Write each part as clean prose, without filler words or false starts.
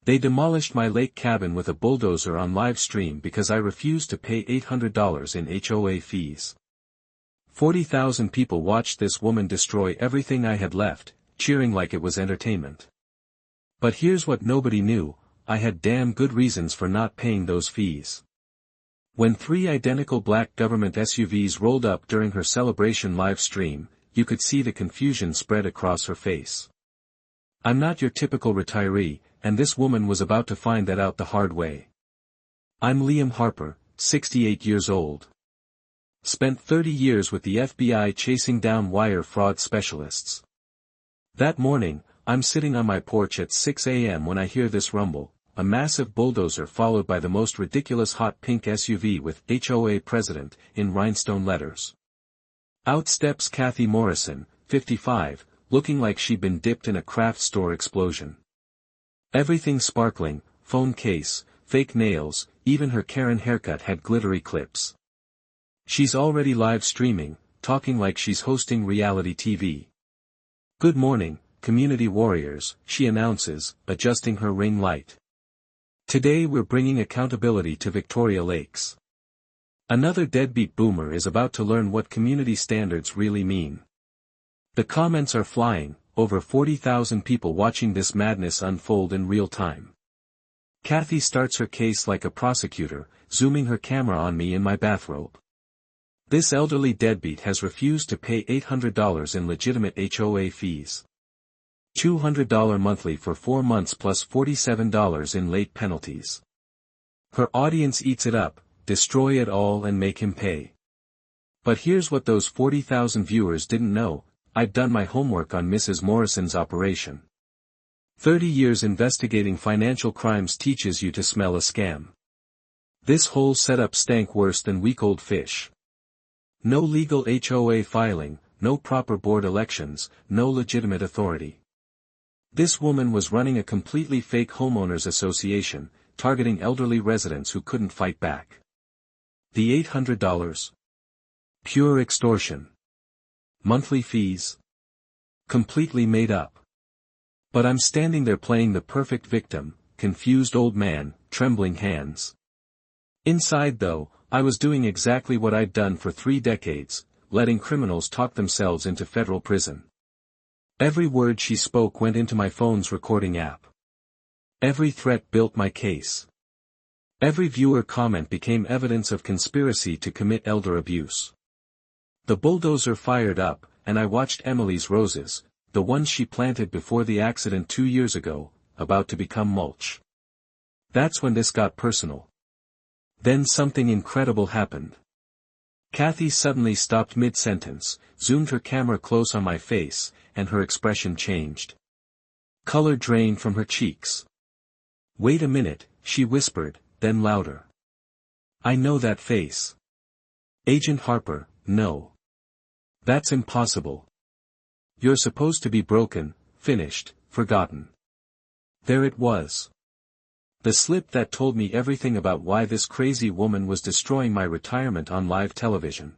They demolished my lake cabin with a bulldozer on live stream because I refused to pay $800 in HOA fees. 40,000 people watched this woman destroy everything I had left, cheering like it was entertainment. But here's what nobody knew: I had damn good reasons for not paying those fees. When 3 identical black government SUVs rolled up during her celebration live stream, you could see the confusion spread across her face. I'm not your typical retiree, and this woman was about to find that out the hard way. I'm Liam Harper, 68 years old. Spent 30 years with the FBI chasing down wire fraud specialists. That morning, I'm sitting on my porch at 6 a.m. when I hear this rumble: a massive bulldozer followed by the most ridiculous hot pink SUV with HOA President in rhinestone letters. Out steps Kathy Morrison, 55, looking like she'd been dipped in a craft store explosion. Everything sparkling: phone case, fake nails, even her Karen haircut had glittery clips. She's already live streaming, talking like she's hosting reality TV. "Good morning, community warriors," she announces, adjusting her ring light. "Today we're bringing accountability to Victoria Lakes." Another deadbeat boomer is about to learn what community standards really mean. The comments are flying, over 40,000 people watching this madness unfold in real time. Kathy starts her case like a prosecutor, zooming her camera on me in my bathrobe. This elderly deadbeat has refused to pay $800 in legitimate HOA fees. $200 monthly for 4 months plus $47 in late penalties. Her audience eats it up: destroy it all and make him pay. But here's what those 40,000 viewers didn't know: I'd done my homework on Mrs. Morrison's operation. 30 years investigating financial crimes teaches you to smell a scam. This whole setup stank worse than week-old fish. No legal HOA filing, no proper board elections, no legitimate authority. This woman was running a completely fake homeowners association, targeting elderly residents who couldn't fight back. The $800? Pure extortion. Monthly fees? Completely made up. But I'm standing there playing the perfect victim, confused old man, trembling hands. Inside though, I was doing exactly what I'd done for 3 decades, letting criminals talk themselves into federal prison. Every word she spoke went into my phone's recording app. Every threat built my case. Every viewer comment became evidence of conspiracy to commit elder abuse. The bulldozer fired up, and I watched Emily's roses, the ones she planted before the accident 2 years ago, about to become mulch. That's when this got personal. Then something incredible happened. Kathy suddenly stopped mid-sentence, zoomed her camera close on my face, and her expression changed. Color drained from her cheeks. "Wait a minute," she whispered, then louder. "I know that face. Agent Harper, no. That's impossible. You're supposed to be broken, finished, forgotten." There it was. The slip that told me everything about why this crazy woman was destroying my retirement on live television.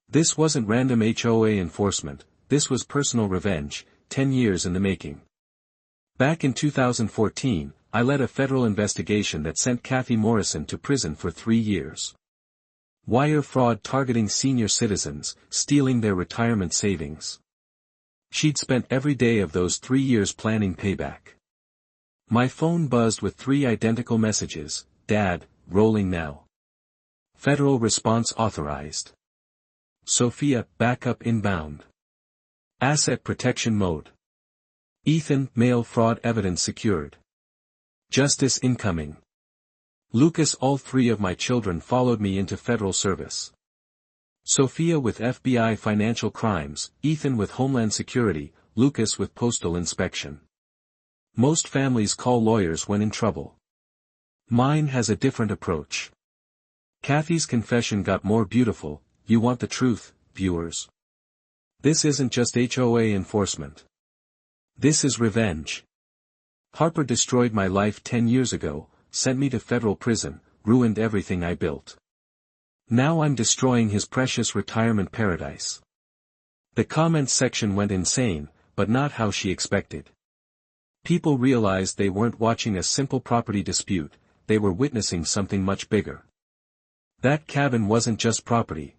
This wasn't random HOA enforcement, this was personal revenge, 10 years in the making. Back in 2014, I led a federal investigation that sent Kathy Morrison to prison for 3 years. Wire fraud targeting senior citizens, stealing their retirement savings. She'd spent every day of those 3 years planning payback. My phone buzzed with 3 identical messages: "Dad, rolling now. Federal response authorized. Sophia, backup inbound. Asset protection mode. Ethan, mail fraud evidence secured. Justice incoming. Lucas." All 3 of my children followed me into federal service. Sophia with FBI financial crimes, Ethan with Homeland Security, Lucas with postal inspection. Most families call lawyers when in trouble. Mine has a different approach. Kathy's confession got more beautiful. You want the truth, viewers? This isn't just HOA enforcement. This is revenge. Harper destroyed my life 10 years ago, sent me to federal prison, ruined everything I built. Now I'm destroying his precious retirement paradise. The comments section went insane, but not how she expected. People realized they weren't watching a simple property dispute, they were witnessing something much bigger. That cabin wasn't just property.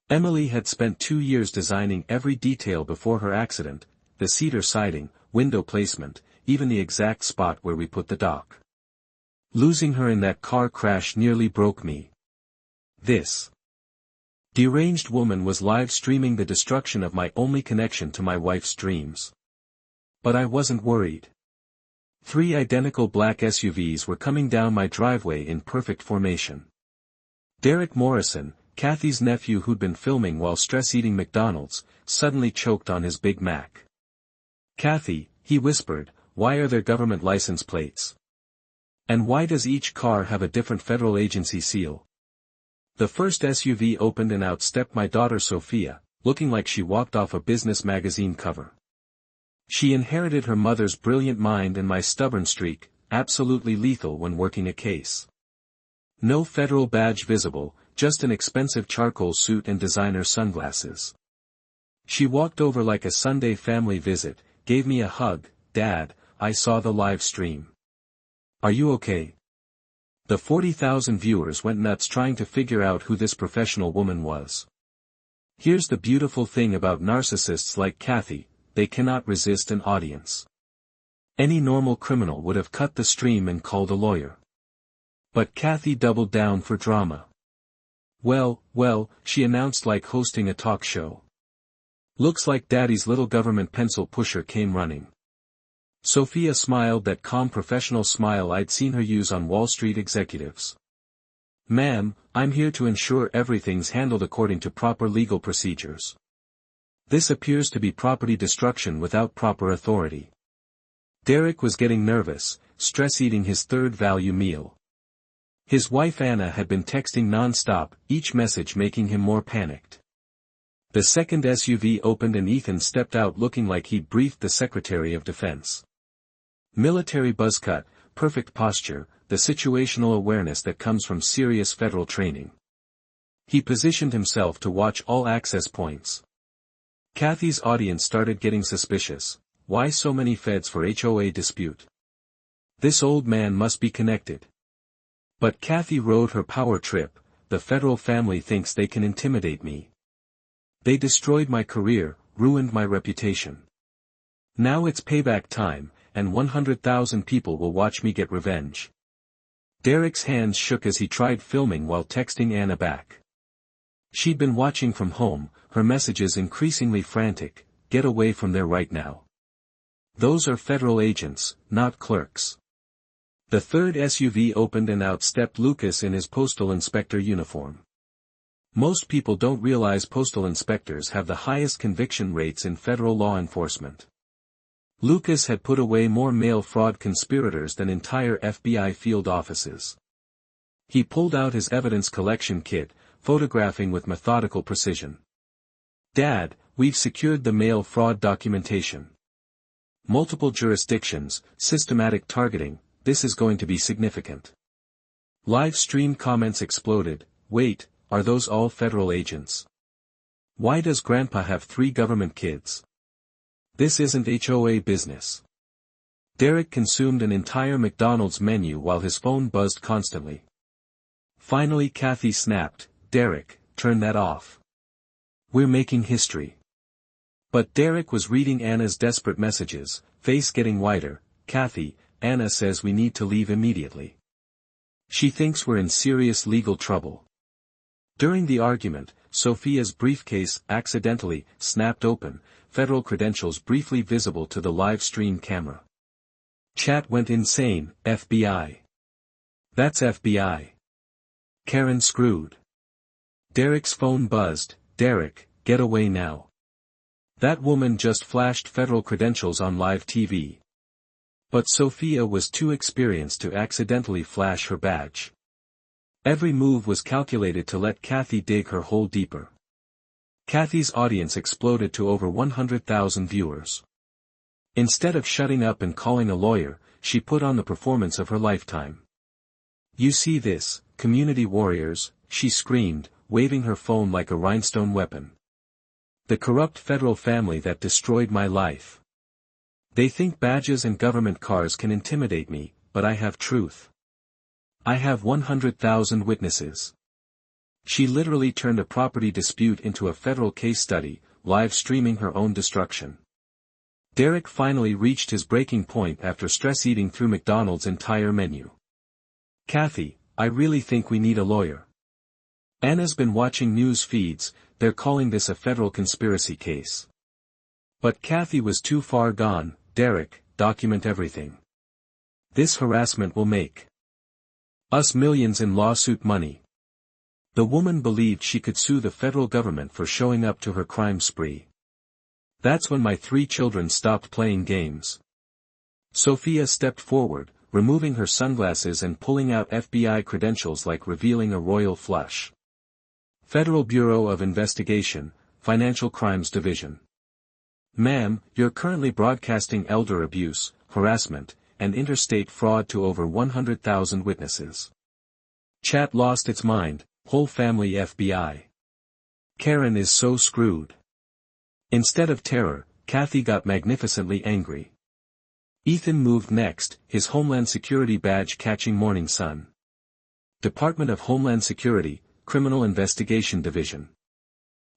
Emily had spent 2 years designing every detail before her accident, the cedar siding, window placement, even the exact spot where we put the dock. Losing her in that car crash nearly broke me. This deranged woman was live streaming the destruction of my only connection to my wife's dreams. But I wasn't worried. 3 identical black SUVs were coming down my driveway in perfect formation. Derek Morrison, Kathy's nephew who'd been filming while stress-eating McDonald's, suddenly choked on his Big Mac. "Kathy," he whispered, "why are there government license plates? And why does each car have a different federal agency seal?" The first SUV opened and out stepped my daughter Sophia, looking like she walked off a business magazine cover. She inherited her mother's brilliant mind and my stubborn streak, absolutely lethal when working a case. No federal badge visible, just an expensive charcoal suit and designer sunglasses. She walked over like a Sunday family visit, gave me a hug. "Dad, I saw the live stream. Are you okay?" The 40,000 viewers went nuts trying to figure out who this professional woman was. Here's the beautiful thing about narcissists like Kathy, they cannot resist an audience. Any normal criminal would have cut the stream and called a lawyer. But Kathy doubled down for drama. Well, she announced like hosting a talk show. "Looks like Daddy's little government pencil pusher came running." Sophia smiled that calm professional smile I'd seen her use on Wall Street executives. "Ma'am, I'm here to ensure everything's handled according to proper legal procedures. This appears to be property destruction without proper authority." Derek was getting nervous, stress-eating his third value meal. His wife Anna had been texting non-stop, each message making him more panicked. The second SUV opened and Ethan stepped out looking like he'd briefed the Secretary of Defense. Military buzz cut, perfect posture, the situational awareness that comes from serious federal training. He positioned himself to watch all access points. Kathy's audience started getting suspicious. Why so many feds for HOA dispute? This old man must be connected. But Kathy rode her power trip. The federal family thinks they can intimidate me. They destroyed my career, ruined my reputation. Now it's payback time, and 100,000 people will watch me get revenge. Derek's hands shook as he tried filming while texting Anna back. She'd been watching from home, her messages increasingly frantic. "Get away from there right now. Those are federal agents, not clerks." The third SUV opened and out stepped Lucas in his postal inspector uniform. Most people don't realize postal inspectors have the highest conviction rates in federal law enforcement. Lucas had put away more mail fraud conspirators than entire FBI field offices. He pulled out his evidence collection kit, photographing with methodical precision. "Dad, we've secured the mail fraud documentation. Multiple jurisdictions, systematic targeting, this is going to be significant." Live stream comments exploded. "Wait, are those all federal agents? Why does Grandpa have 3 government kids? This isn't HOA business." Derek consumed an entire McDonald's menu while his phone buzzed constantly. Finally Kathy snapped, "Derek, turn that off. We're making history." But Derek was reading Anna's desperate messages, face getting whiter. "Kathy, Anna says we need to leave immediately. She thinks we're in serious legal trouble." During the argument, Sophia's briefcase accidentally snapped open, federal credentials briefly visible to the live stream camera. Chat went insane. "FBI. That's FBI. Karen screwed." Derek's phone buzzed. "Derek, get away now. That woman just flashed federal credentials on live TV." But Sophia was too experienced to accidentally flash her badge. Every move was calculated to let Kathy dig her hole deeper. Kathy's audience exploded to over 100,000 viewers. Instead of shutting up and calling a lawyer, she put on the performance of her lifetime. "You see this, community warriors," she screamed, waving her phone like a rhinestone weapon. "The corrupt federal family that destroyed my life. They think badges and government cars can intimidate me, but I have truth. I have 100,000 witnesses. She literally turned a property dispute into a federal case study, live streaming her own destruction. Derek finally reached his breaking point after stress eating through McDonald's entire menu. Kathy, I really think we need a lawyer. Anna's been watching news feeds, they're calling this a federal conspiracy case. But Kathy was too far gone. Derek, document everything. This harassment will make us millions in lawsuit money. The woman believed she could sue the federal government for showing up to her crime spree. That's when my 3 children stopped playing games. Sophia stepped forward, removing her sunglasses and pulling out FBI credentials like revealing a royal flush. Federal Bureau of Investigation, Financial Crimes Division. Ma'am, you're currently broadcasting elder abuse, harassment, and interstate fraud to over 100,000 witnesses. Chat lost its mind, whole family FBI. Karen is so screwed. Instead of terror, Kathy got magnificently angry. Ethan moved next, his Homeland Security badge catching morning sun. Department of Homeland Security, Criminal Investigation Division.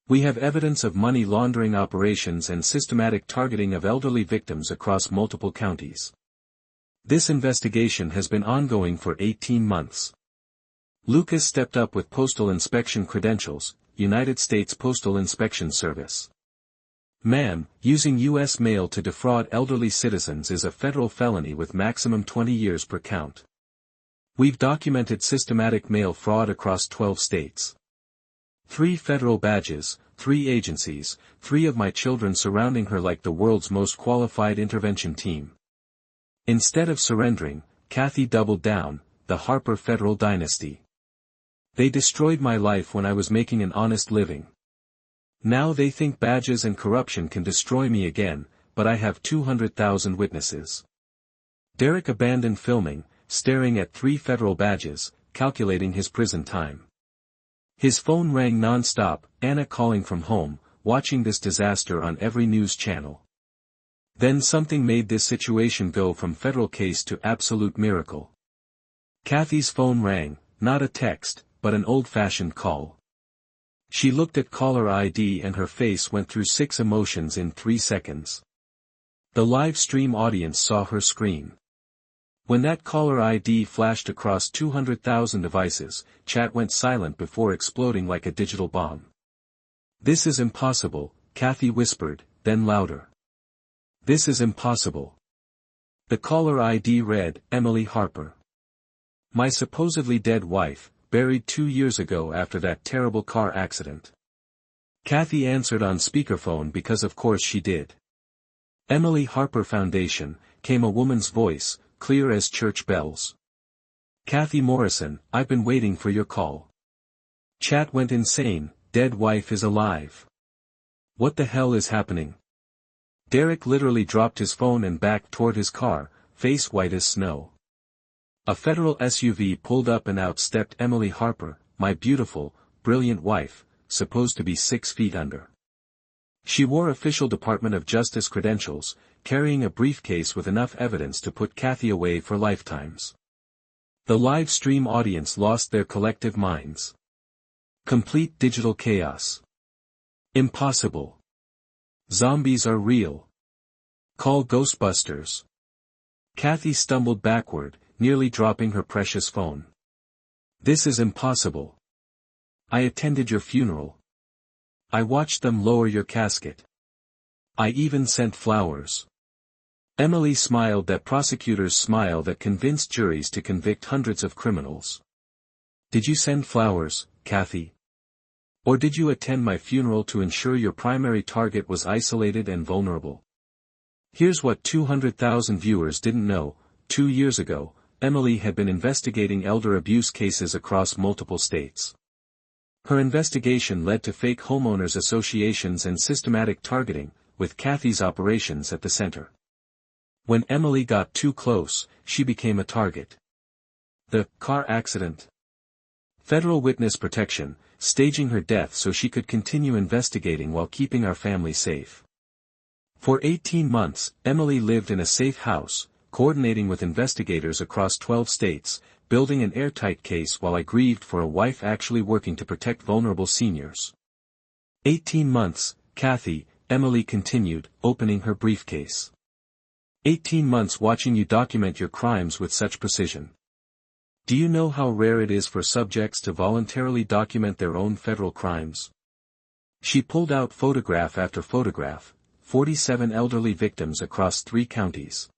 We have evidence of money laundering operations and systematic targeting of elderly victims across multiple counties. This investigation has been ongoing for 18 months. Lucas stepped up with postal inspection credentials, United States Postal Inspection Service. Ma'am, using U.S. mail to defraud elderly citizens is a federal felony with maximum 20 years per count. We've documented systematic mail fraud across 12 states. 3 federal badges, 3 agencies, 3 of my children surrounding her like the world's most qualified intervention team. Instead of surrendering, Kathy doubled down, the Harper Federal Dynasty. They destroyed my life when I was making an honest living. Now they think badges and corruption can destroy me again, but I have 200,000 witnesses. Derek abandoned filming, staring at 3 federal badges, calculating his prison time. His phone rang non-stop, Anna calling from home, watching this disaster on every news channel. Then something made this situation go from federal case to absolute miracle. Kathy's phone rang, not a text, but an old-fashioned call. She looked at caller ID and her face went through 6 emotions in 3 seconds. The live stream audience saw her scream. When that caller ID flashed across 200,000 devices, chat went silent before exploding like a digital bomb. This is impossible, Kathy whispered, then louder. This is impossible. The caller ID read, Emily Harper. My supposedly dead wife, buried 2 years ago after that terrible car accident. Kathy answered on speakerphone because of course she did. Emily Harper Foundation, came a woman's voice, clear as church bells. Kathy Morrison, I've been waiting for your call. Chat went insane, dead wife is alive. What the hell is happening? Derek literally dropped his phone and backed toward his car, face white as snow. A federal SUV pulled up and out stepped Emily Harper, my beautiful, brilliant wife, supposed to be 6 feet under. She wore official Department of Justice credentials, carrying a briefcase with enough evidence to put Kathy away for lifetimes. The live stream audience lost their collective minds. Complete digital chaos. Impossible. Zombies are real. Call Ghostbusters. Kathy stumbled backward, nearly dropping her precious phone. This is impossible. I attended your funeral. I watched them lower your casket. I even sent flowers. Emily smiled that prosecutors smile that convinced juries to convict hundreds of criminals. Did you send flowers, Kathy? Or did you attend my funeral to ensure your primary target was isolated and vulnerable? Here's what 200,000 viewers didn't know. 2 years ago, Emily had been investigating elder abuse cases across multiple states. Her investigation led to fake homeowners associations and systematic targeting, with Kathy's operations at the center. When Emily got too close, she became a target. The car accident. Federal witness protection, staging her death so she could continue investigating while keeping our family safe. For 18 months, Emily lived in a safe house, coordinating with investigators across 12 states, building an airtight case while I grieved for a wife actually working to protect vulnerable seniors. 18 months, Kathy, Emily continued, opening her briefcase. 18 months watching you document your crimes with such precision. Do you know how rare it is for subjects to voluntarily document their own federal crimes? She pulled out photograph after photograph, 47 elderly victims across 3 counties.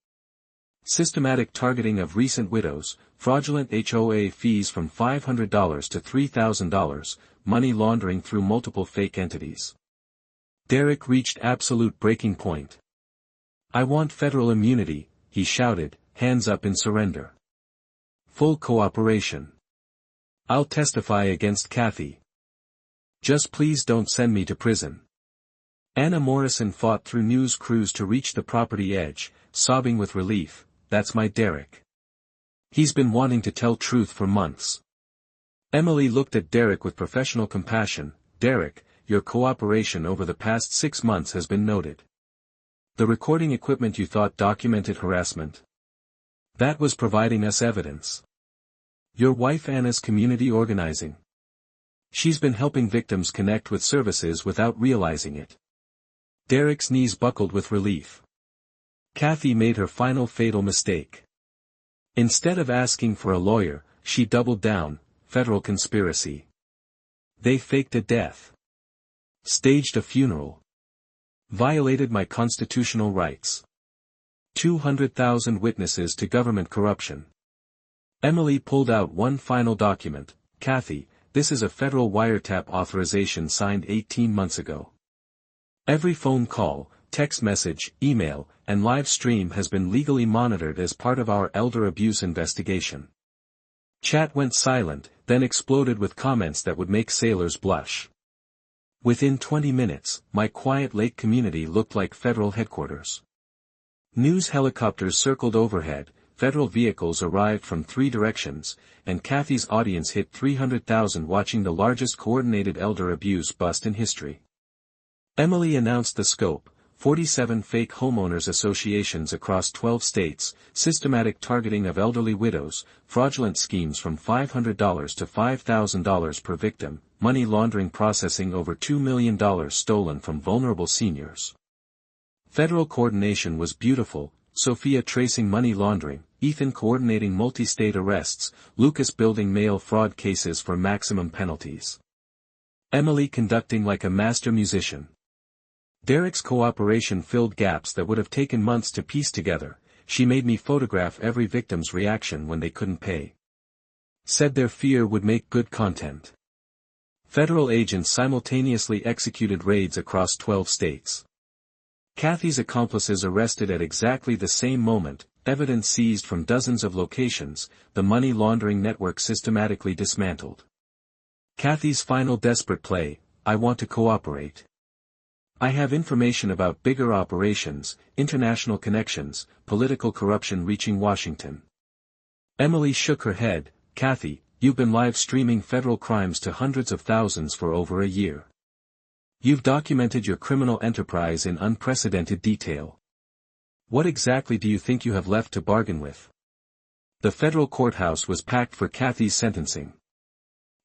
Systematic targeting of recent widows, fraudulent HOA fees from $500 to $3,000, money laundering through multiple fake entities. Derek reached absolute breaking point. "I want federal immunity," he shouted, hands up in surrender. "Full cooperation. I'll testify against Kathy. Just please don't send me to prison." Anna Morrison fought through news crews to reach the property edge, sobbing with relief, "That's my Derek. He's been wanting to tell truth for months." Emily looked at Derek with professional compassion. "Derek, your cooperation over the past 6 months has been noted. The recording equipment you thought documented harassment. That was providing us evidence. Your wife Anna's community organizing. She's been helping victims connect with services without realizing it." Derek's knees buckled with relief. Kathy made her final fatal mistake. Instead of asking for a lawyer, she doubled down, federal conspiracy. They faked a death. Staged a funeral. Violated my constitutional rights. 200,000 witnesses to government corruption. Emily pulled out one final document. "Kathy, this is a federal wiretap authorization signed 18 months ago. Every phone call, text message, email, and live stream has been legally monitored as part of our elder abuse investigation." Chat went silent, then exploded with comments that would make sailors blush. Within 20 minutes, my quiet lake community looked like federal headquarters. News helicopters circled overhead, federal vehicles arrived from 3 directions, and Kathy's audience hit 300,000 watching the largest coordinated elder abuse bust in history. Emily announced the scope: 47 fake homeowners associations across 12 states, systematic targeting of elderly widows, fraudulent schemes from $500 to $5,000 per victim, money laundering processing over $2 million stolen from vulnerable seniors. Federal coordination was beautiful: Sophia tracing money laundering, Ethan coordinating multi-state arrests, Lucas building mail fraud cases for maximum penalties. Emily conducting like a master musician. Derek's cooperation filled gaps that would have taken months to piece together. She made me photograph every victim's reaction when they couldn't pay. Said their fear would make good content. Federal agents simultaneously executed raids across 12 states. Kathy's accomplices arrested at exactly the same moment, evidence seized from dozens of locations, the money laundering network systematically dismantled. Kathy's final desperate play: "I want to cooperate. I have information about bigger operations, international connections, political corruption reaching Washington." Emily shook her head. "Kathy, you've been live streaming federal crimes to hundreds of thousands for over a year. You've documented your criminal enterprise in unprecedented detail. What exactly do you think you have left to bargain with?" The federal courthouse was packed for Kathy's sentencing.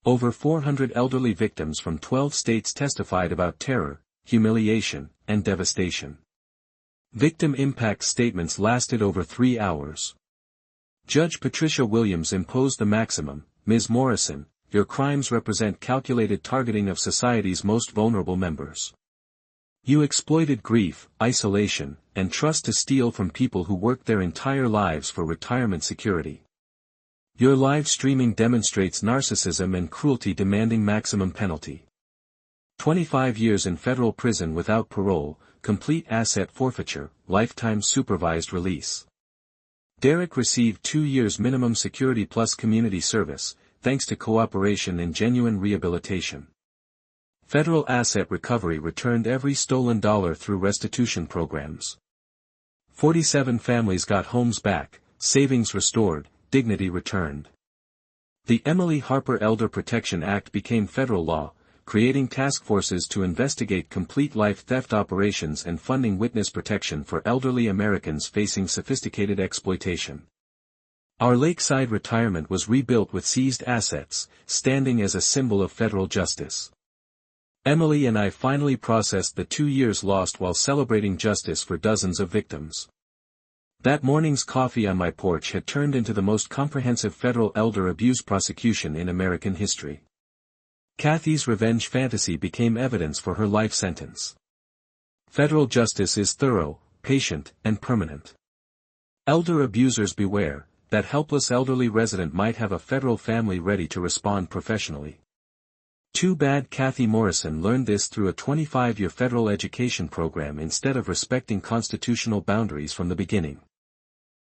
Over 400 elderly victims from 12 states testified about terror, humiliation, and devastation. Victim impact statements lasted over 3 hours. Judge Patricia Williams imposed the maximum: "Ms. Morrison, your crimes represent calculated targeting of society's most vulnerable members. You exploited grief, isolation, and trust to steal from people who worked their entire lives for retirement security. Your live streaming demonstrates narcissism and cruelty demanding maximum penalty. 25 years in federal prison without parole, complete asset forfeiture, lifetime supervised release." Derek received 2 years minimum security plus community service, thanks to cooperation and genuine rehabilitation. Federal asset recovery returned every stolen dollar through restitution programs. 47 families got homes back, savings restored, dignity returned. The Emily Harper Elder Protection Act became federal law, creating task forces to investigate complete life theft operations and funding witness protection for elderly Americans facing sophisticated exploitation. Our lakeside retirement was rebuilt with seized assets, standing as a symbol of federal justice. Emily and I finally processed the 2 years lost while celebrating justice for dozens of victims. That morning's coffee on my porch had turned into the most comprehensive federal elder abuse prosecution in American history. Kathy's revenge fantasy became evidence for her life sentence. Federal justice is thorough, patient, and permanent. Elder abusers beware, that helpless elderly resident might have a federal family ready to respond professionally. Too bad Kathy Morrison learned this through a 25-year federal education program instead of respecting constitutional boundaries from the beginning.